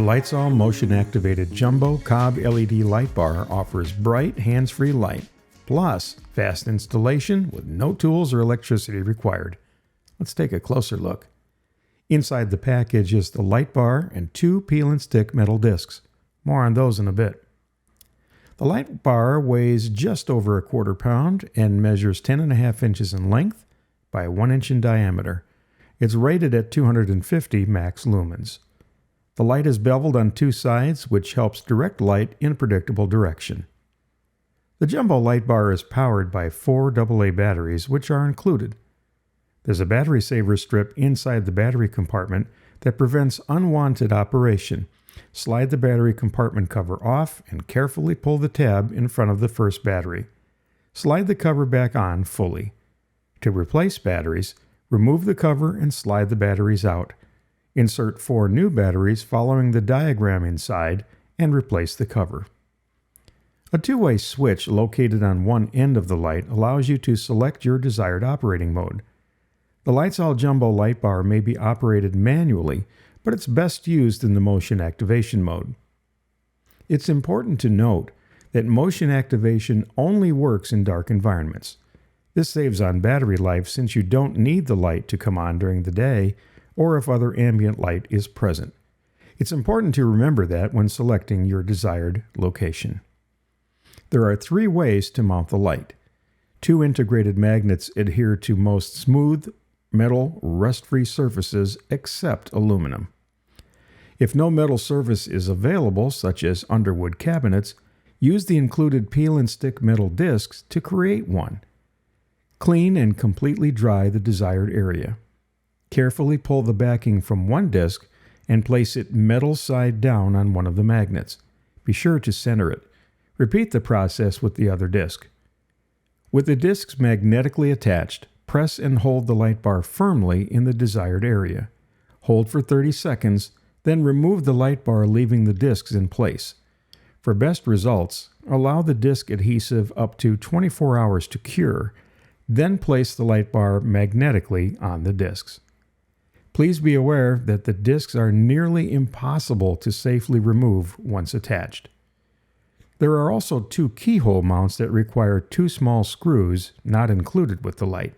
The LitezAll motion-activated jumbo COB LED light bar offers bright, hands-free light, plus fast installation with no tools or electricity required. Let's take a closer look. Inside the package is the light bar and 2 peel and stick metal discs. More on those in a bit. The light bar weighs just over a quarter pound and measures 10.5 inches in length by 1 inch in diameter. It's rated at 250 max lumens. The light is beveled on 2 sides, which helps direct light in a predictable direction. The jumbo light bar is powered by 4 AA batteries, which are included. There's a battery saver strip inside the battery compartment that prevents unwanted operation. Slide the battery compartment cover off and carefully pull the tab in front of the first battery. Slide the cover back on fully. To replace batteries, remove the cover and slide the batteries out. Insert 4 new batteries following the diagram inside and replace the cover. A 2-way switch located on one end of the light allows you to select your desired operating mode. The LitezAll Jumbo light bar may be operated manually, but it's best used in the motion activation mode. It's important to note that motion activation only works in dark environments. This saves on battery life since you don't need the light to come on during the day or if other ambient light is present. It's important to remember that when selecting your desired location. There are 3 ways to mount the light. 2 integrated magnets adhere to most smooth, metal, rust-free surfaces except aluminum. If no metal surface is available, such as underwood cabinets, use the included peel and stick metal discs to create one. Clean and completely dry the desired area. Carefully pull the backing from one disc and place it metal side down on one of the magnets. Be sure to center it. Repeat the process with the other disc. With the discs magnetically attached, press and hold the light bar firmly in the desired area. Hold for 30 seconds, then remove the light bar, leaving the discs in place. For best results, allow the disc adhesive up to 24 hours to cure, then place the light bar magnetically on the discs. Please be aware that the discs are nearly impossible to safely remove once attached. There are also 2 keyhole mounts that require 2 small screws not included with the light.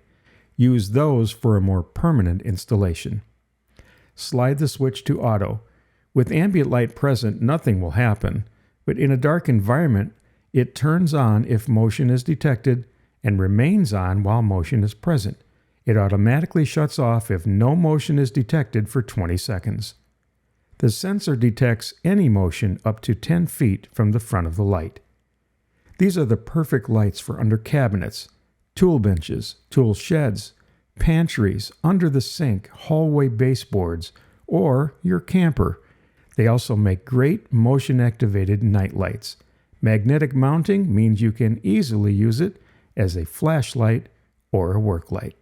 Use those for a more permanent installation. Slide the switch to auto. With ambient light present, nothing will happen, but in a dark environment, it turns on if motion is detected and remains on while motion is present. It automatically shuts off if no motion is detected for 20 seconds. The sensor detects any motion up to 10 feet from the front of the light. These are the perfect lights for under cabinets, tool benches, tool sheds, pantries, under the sink, hallway baseboards, or your camper. They also make great motion-activated night lights. Magnetic mounting means you can easily use it as a flashlight or a work light.